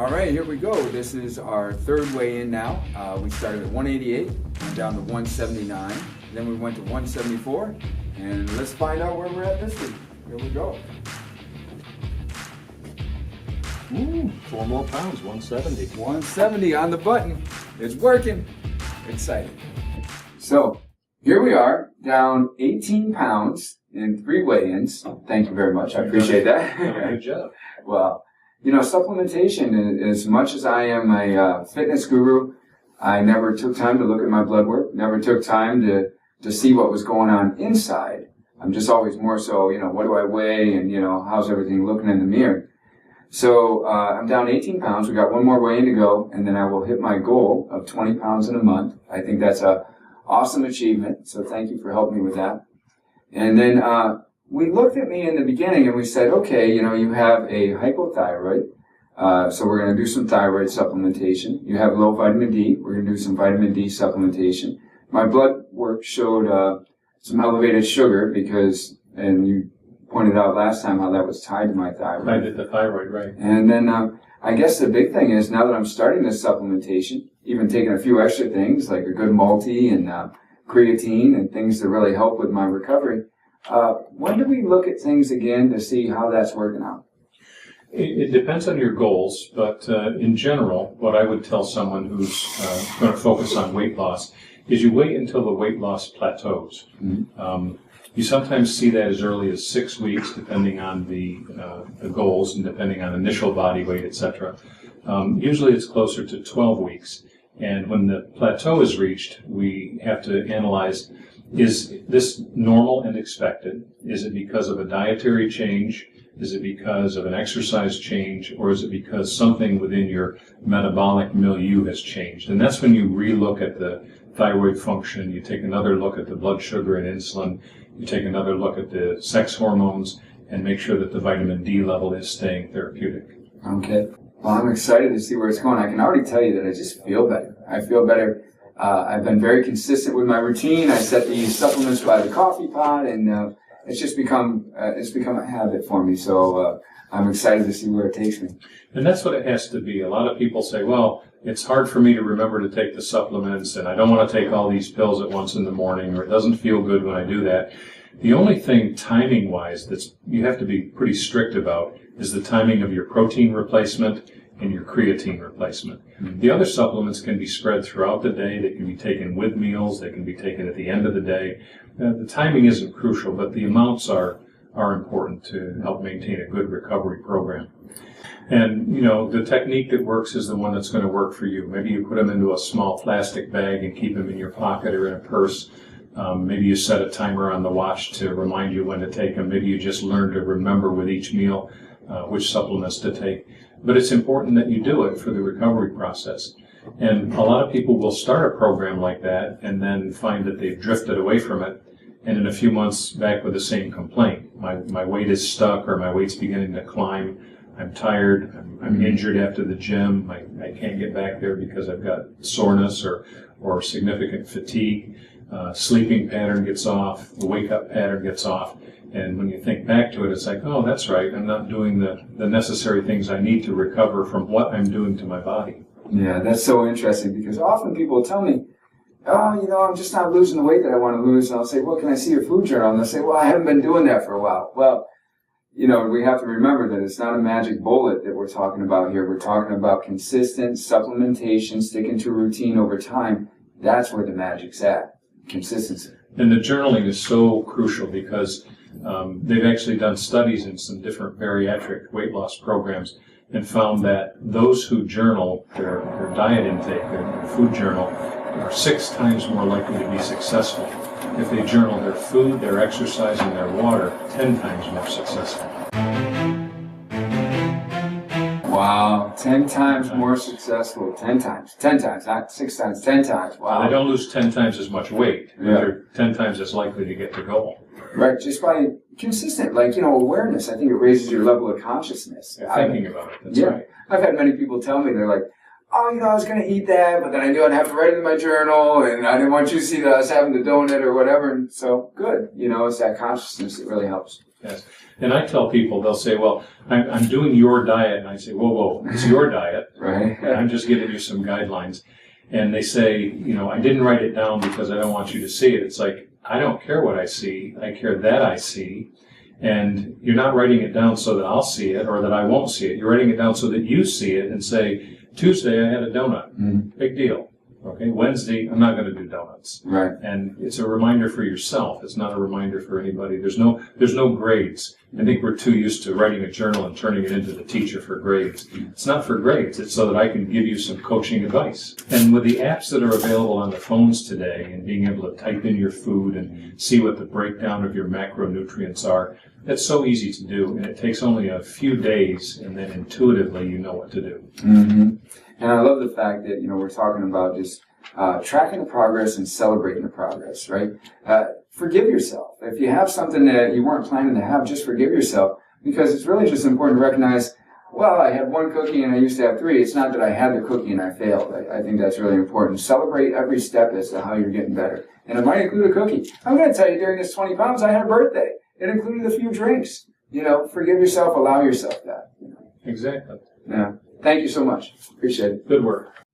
All right, here we go. This is our third weigh in now. We started at 188, went down to 179, then we went to 174, and let's find out where we're at this week. Here we go. Ooh, 4 more pounds, 170. 170 on the button. It's working. Exciting. So here we are, down 18 pounds in 3 weigh-ins. Thank you very much. I appreciate that. Good job. Well, you know, supplementation, as much as I am a fitness guru, I never took time to look at my blood work, never took time to see what was going on inside. I'm just always more so, you know, what do I weigh and, you know, how's everything looking in the mirror. So I'm down 18 pounds. We got 1 more weigh-in to go, and then I will hit my goal of 20 pounds in a month. I think that's a awesome achievement, so thank you for helping me with that. And then we looked at me in the beginning and we said, okay, you know, you have a hypothyroid, so we're going to do some thyroid supplementation. You have low vitamin D. We're going to do some vitamin D supplementation. My blood work showed some elevated sugar because, and you pointed out last time how that was tied to my thyroid. I did the thyroid, right. And then I guess the big thing is now that I'm starting this supplementation, even taking a few extra things like a good multi and creatine and things to really help with my recovery, when do we look at things again to see how that's working out? It depends on your goals, but in general, what I would tell someone who's going to focus on weight loss is you wait until the weight loss plateaus. Mm-hmm. You sometimes see that as early as 6 weeks, depending on the goals and depending on initial body weight, etc. Usually it's closer to 12 weeks. And when the plateau is reached, we have to analyze, is this normal and expected? Is it because of a dietary change? Is it because of an exercise change? Or is it because something within your metabolic milieu has changed? And that's when you relook at the thyroid function, you take another look at the blood sugar and insulin, you take another look at the sex hormones, and make sure that the vitamin D level is staying therapeutic. Okay. Well, I'm excited to see where it's going. I can already tell you that I just feel better. I feel better. I've been very consistent with my routine. I set these supplements by the coffee pot, and it's just become a habit for me. So I'm excited to see where it takes me. And that's what it has to be. A lot of people say, well, it's hard for me to remember to take the supplements, and I don't want to take all these pills at once in the morning, or it doesn't feel good when I do that. The only thing timing-wise that you have to be pretty strict about is the timing of your protein replacement and your creatine replacement. Mm-hmm. The other supplements can be spread throughout the day. They can be taken with meals. They can be taken at the end of the day. The timing isn't crucial, but the amounts are important to help maintain a good recovery program. And, you know, the technique that works is the one that's going to work for you. Maybe you put them into a small plastic bag and keep them in your pocket or in a purse. Maybe you set a timer on the watch to remind you when to take them. Maybe you just learn to remember with each meal which supplements to take. But it's important that you do it for the recovery process. And a lot of people will start a program like that and then find that they've drifted away from it, and in a few months back with the same complaint. My weight is stuck, or my weight's beginning to climb. I'm tired. I'm injured after the gym. I can't get back there because I've got soreness or significant fatigue. Sleeping pattern gets off. The wake-up pattern gets off. And when you think back to it, it's like, oh, that's right. I'm not doing the necessary things I need to recover from what I'm doing to my body. Yeah, that's so interesting because often people tell me, oh, you know, I'm just not losing the weight that I want to lose. And I'll say, well, can I see your food journal? And they'll say, well, I haven't been doing that for a while. Well, you know, we have to remember that it's not a magic bullet that we're talking about here. We're talking about consistent supplementation, sticking to a routine over time. That's where the magic's at, consistency. And the journaling is so crucial because they've actually done studies in some different bariatric weight loss programs and found that those who journal their diet intake, their food journal, are 6 times more likely to be successful. If they journal their food, their exercise, and their water, 10 times more successful. Wow, 10 times more successful. 10 times, not 6 times, 10 times. Wow. They don't lose 10 times as much weight, but they're 10 times as likely to get the goal. Right, just by consistent, awareness. I think it raises your level of consciousness. Thinking about it, that's right. I've had many people tell me, they're like, oh, I was going to eat that, but then I knew I'd have to write it in my journal, and I didn't want you to see that I was having the donut or whatever. And so, good. It's that consciousness that really helps. Yes. And I tell people, they'll say, well, I'm doing your diet. And I say, whoa, it's your diet. Right. I'm just giving you some guidelines. And they say, you know, I didn't write it down because I don't want you to see it. It's like, I don't care what I see. I care that I see. And you're not writing it down so that I'll see it or that I won't see it. You're writing it down so that you see it and say, Tuesday I had a donut. Big deal. Okay, Wednesday, I'm not going to do donuts. Right. And it's a reminder for yourself. It's not a reminder for anybody. There's no grades. I think we're too used to writing a journal and turning it into the teacher for grades. It's not for grades. It's so that I can give you some coaching advice. And with the apps that are available on the phones today and being able to type in your food and see what the breakdown of your macronutrients are, that's so easy to do. And it takes only a few days, and then intuitively you know what to do. Mm-hmm. And I love the fact that, you know, we're talking about just tracking the progress and celebrating the progress, right? Forgive yourself. If you have something that you weren't planning to have, just forgive yourself, because it's really just important to recognize, well, I had one cookie and I used to have 3. It's not that I had the cookie and I failed. I think that's really important. Celebrate every step as to how you're getting better. And it might include a cookie. I'm going to tell you, during this 20 pounds, I had a birthday. It included a few drinks. You know, forgive yourself, allow yourself that. You know. Exactly. Yeah. Thank you so much. Appreciate it. Good work.